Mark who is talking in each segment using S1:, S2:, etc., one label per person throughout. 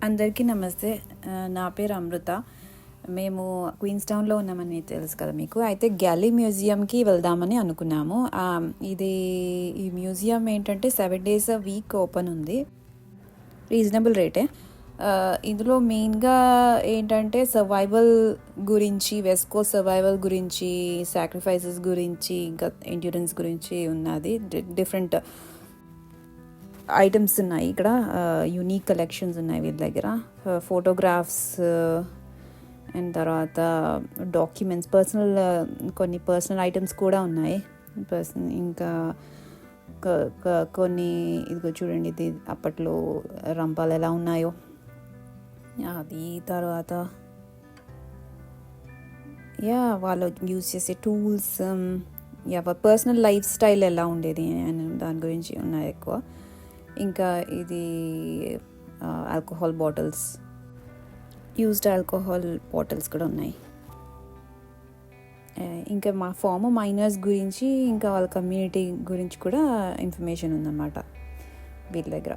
S1: అందరికీ నమస్తే. నా పేరు అమృత. మేము క్వీన్స్ టౌన్లో ఉన్నామని తెలుసు కదా మీకు. అయితే గ్యాలీ మ్యూజియంకి వెళ్దామని అనుకున్నాము. ఈ మ్యూజియం ఏంటంటే 7 days a week ఓపెన్ ఉంది. రీజనబుల్ రేటే. ఇందులో మెయిన్గా ఏంటంటే సర్వైవల్ గురించి, వెస్ట్ కోస్ట్ సర్వైవల్ గురించి, సాక్రిఫైసెస్ గురించి, ఇంకా ఎండ్యూరెన్స్ గురించి ఉన్నది. డిఫరెంట్ ఐటమ్స్ ఉన్నాయి ఇక్కడ. యూనిక్ కలెక్షన్స్ ఉన్నాయి వీళ్ళ దగ్గర. ఫోటోగ్రాఫ్స్ అండ్ తర్వాత డాక్యుమెంట్స్, కొన్ని పర్సనల్ ఐటమ్స్ కూడా ఉన్నాయి. ఇంకా కొన్ని ఇదిగో చూడండి, ఇది అప్పట్లో రంపాలు ఎలా ఉన్నాయో అది. తర్వాత వాళ్ళు యూజ్ చేసే టూల్స్, పర్సనల్ లైఫ్ స్టైల్ ఎలా ఉండేది అని దాని గురించి ఉన్నాయి ఎక్కువ. ఇంకా ఇది alcohol bottles, used alcohol bottles కూడా ఉన్నాయి. ఇంకా మైనర్స్ గురించి, ఇంకా వాళ్ళ కమ్యూనిటీ గురించి కూడా ఇన్ఫర్మేషన్ ఉందన్నమాట వీళ్ళ దగ్గర.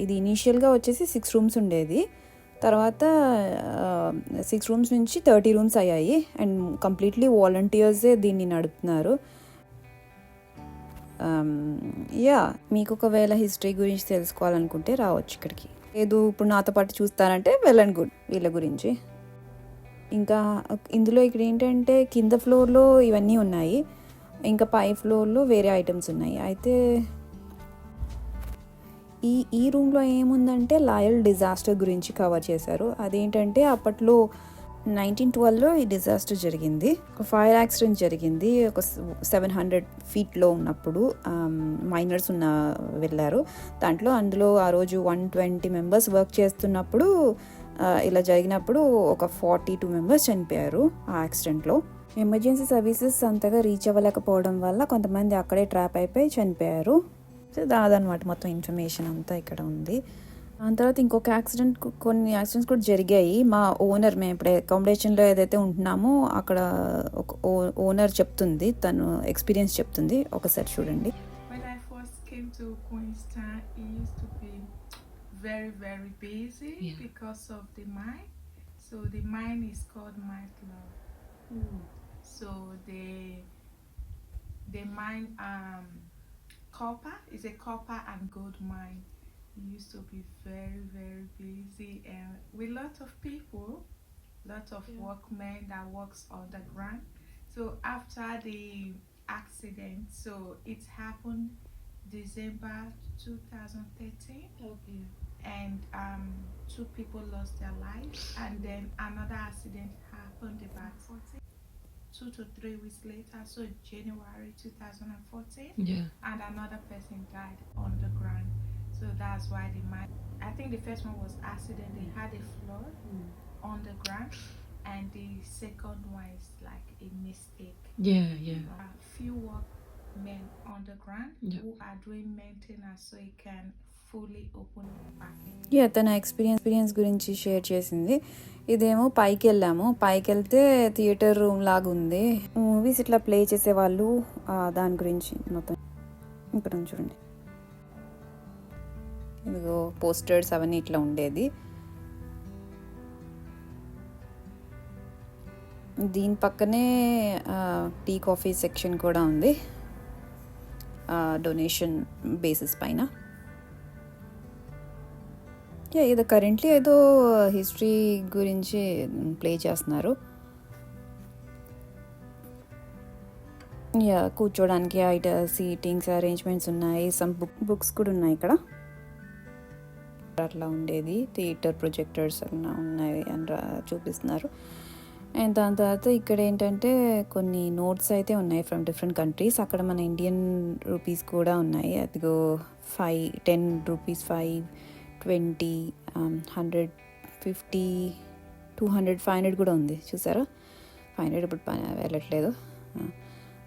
S1: ఇది ఇనీషియల్గా వచ్చేసి 6 rooms ఉండేది. తర్వాత 6 rooms నుంచి 30 rooms అయ్యాయి. అండ్ కంప్లీట్లీ వాలంటీర్సే దీన్ని నడుపుతున్నారు. మీకు ఒకవేళ హిస్టరీ గురించి తెలుసుకోవాలనుకుంటే రావచ్చు ఇక్కడికి. లేదు ఇప్పుడు నాతో పాటు చూస్తారంటే వెళ్ళండి గుడ్ వీళ్ళ గురించి. ఇంకా ఇందులో ఇక్కడ ఏంటంటే కింద ఫ్లోర్లో ఇవన్నీ ఉన్నాయి, ఇంకా పై ఫ్లోర్లో వేరే ఐటమ్స్ ఉన్నాయి. అయితే ఈ రూమ్లో ఏముందంటే లాయల్ డిజాస్టర్ గురించి కవర్ చేశారు. అదేంటంటే అప్పట్లో 1912లో ఈ డిజాస్టర్ జరిగింది. ఒక ఫైర్ యాక్సిడెంట్ జరిగింది. ఒక 700 feetలో ఉన్నప్పుడు మైనర్స్ వెళ్ళారు. అందులో ఆ రోజు 120 members వర్క్ చేస్తున్నప్పుడు ఇలా జరిగినప్పుడు ఒక 42 members చనిపోయారు ఆ యాక్సిడెంట్లో. ఎమర్జెన్సీ సర్వీసెస్ అంతగా రీచ్ అవ్వలేకపోవడం వల్ల కొంతమంది అక్కడే ట్రాప్ అయిపోయి చనిపోయారు. సో దాదనమాట మొత్తం ఇన్ఫర్మేషన్ అంతా ఇక్కడ ఉంది. దాని తర్వాత కొన్ని యాక్సిడెంట్స్ కూడా జరిగాయి. మా ఓనర్, మేము ఇప్పుడు అకామిడేషన్లో ఏదైతే ఉంటున్నామో అక్కడ ఒక ఓనర్ చెప్తుంది, తను ఎక్స్పీరియన్స్ చెప్తుంది. ఒకసారి చూడండి.
S2: When I first came to Queenstown, it used to be very, very busy because of the mine. So the mine is called Mightlaw. So they mine copper. It's a copper and gold mine. It used to be very, very busy and with lots of people, lots of workmen that works underground. So after the accident, so it happened December 2013.
S3: Okay.
S2: And 2 people lost their lives, and then another accident happened about 2 to 3 weeks later, so January 2014. And another person died on the ground. So that's why I think the first one was accident. They had a flood on the ground, and the second one is like a mistake. A few workmen on the ground who are doing maintenance, so it can fully open back.
S1: తన experience గురించి share చేసింది. ఇదేమో పైకి వెళ్తే theatre room లాగా ఉంది. Movies ఇట్లా play చేసేవాళ్ళు, దాని గురించి మొత్తం ఇక్కడ చూడండి. ఇదిగో పోస్టర్స్ అవన్నీ ఇట్లా ఉండేది. దీని పక్కనే టీ కాఫీ సెక్షన్ కూడా ఉంది, డొనేషన్ బేసిస్ పైన. ఏదో కరెంట్లీ ఏదో హిస్టరీ గురించి ప్లే చేస్తున్నారు. కూర్చోడానికి సీటింగ్స్ అరేంజ్మెంట్స్ ఉన్నాయి. సమ్ బుక్స్ కూడా ఉన్నాయి ఇక్కడ. అట్లా ఉండేది. థియేటర్ ప్రొజెక్టర్స్ అలా ఉన్నాయి అని చూపిస్తున్నారు. అండ్ దాని తర్వాత ఇక్కడ ఏంటంటే కొన్ని నోట్స్ అయితే ఉన్నాయి ఫ్రమ్ డిఫరెంట్ కంట్రీస్. అక్కడ మన ఇండియన్ రూపీస్ కూడా ఉన్నాయి. అదిగో 10 rupees, 5, 20, 100, 50, 200, 500 కూడా ఉంది. చూసారా? 500 ఇప్పుడు వెళ్ళట్లేదు.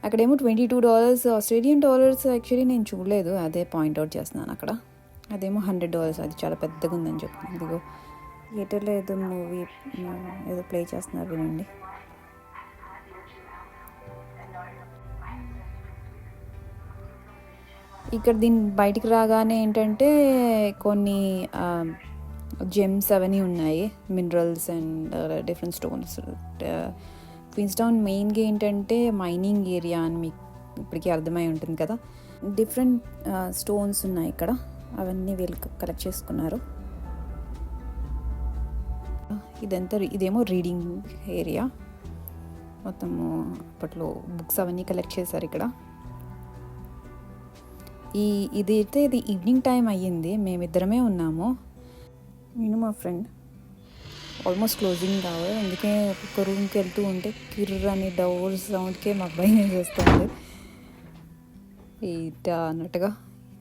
S1: అక్కడేమో $22 ఆస్ట్రేలియన్ డాలర్స్. యాక్చువల్లీ నేను చూడలేదు, అదే పాయింట్అవుట్ చేస్తున్నాను. అక్కడ అదేమో $100. అది చాలా పెద్దగా ఉందని చెప్తున్నాను. ఇదిగో థియేటర్లో ఏదో మూవీ ఏదో ప్లే చేస్తున్నారు, వినండి. ఇక్కడ దీని బయటికి రాగానే ఏంటంటే కొన్ని జెమ్స్ అవన్నీ ఉన్నాయి, మినరల్స్ అండ్ డిఫరెంట్ స్టోన్స్. క్వీన్స్టౌన్ మెయిన్గా ఏంటంటే మైనింగ్ ఏరియా అని మీకు ఇప్పటికీ అర్థమై ఉంటుంది కదా. డిఫరెంట్ స్టోన్స్ ఉన్నాయి ఇక్కడ, అవన్నీ వీళ్ళు కలెక్ట్ చేసుకున్నారు. ఇదేమో రీడింగ్ ఏరియా, మొత్తము అప్పట్లో బుక్స్ అవన్నీ కలెక్ట్ చేశారు ఇక్కడ. ఇది ఈవినింగ్ టైం అయ్యింది, మేమిద్దరమే ఉన్నాము, నేను మా ఫ్రెండ్. ఆల్మోస్ట్ క్లోజింగ్ కావాలి, అందుకే ఒక్కొక్క రూమ్కి వెళ్తూ ఉంటే కిర్ర్ అని డోర్ సౌండ్కే మా అబ్బాయి చేస్తుంది ఇట్లా అన్నట్టుగా.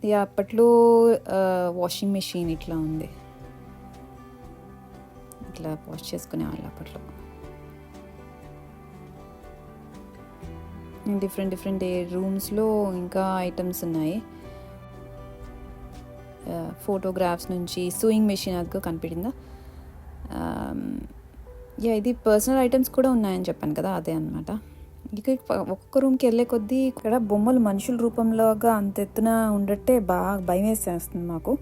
S1: ఇది అప్పట్లో వాషింగ్ మెషిన్ ఇట్లా ఉంది, ఇట్లా వాష్ చేసుకునేవాళ్ళు అప్పట్లో. డిఫరెంట్ రూమ్స్లో ఇంకా ఐటమ్స్ ఉన్నాయి. ఫోటోగ్రాఫ్స్ నుంచి సూయింగ్ మెషిన్ అది కనిపించిందా. ఇది పర్సనల్ ఐటమ్స్ కూడా ఉన్నాయని చెప్పాను కదా, అదే అనమాట. ఇక ఒక్కొక్క రూమ్కి వెళ్ళే కొద్దీ ఇక్కడ బొమ్మలు మనుషుల రూపంలోగా అంత ఎత్తున ఉండట్టే బాగా భయం వేసేస్తుంది మాకు.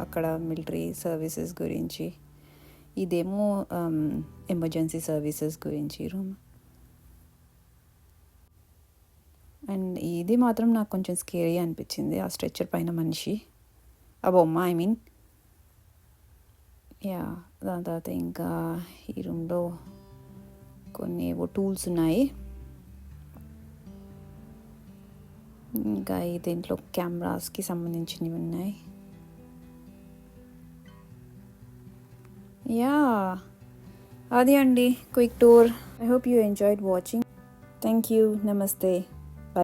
S1: అక్కడ మిలిటరీ సర్వీసెస్ గురించి, ఇదేమో ఎమర్జెన్సీ సర్వీసెస్ గురించి రూమ్. అండ్ ఇది మాత్రం నాకు కొంచెం స్కేరీ అనిపించింది, ఆ స్ట్రెచ్చర్ పైన మనిషి, ఆ బొమ్మ ఐ మీన్. దాని తర్వాత ఇంకా ఈ రూమ్లో కొన్ని ఏవో టూల్స్ ఉన్నాయి. ఇంకా దీంట్లో కెమెరాస్కి సంబంధించినవి ఉన్నాయి. అది అండి quick tour. I hope you enjoyed watching. Thank you. నమస్తే.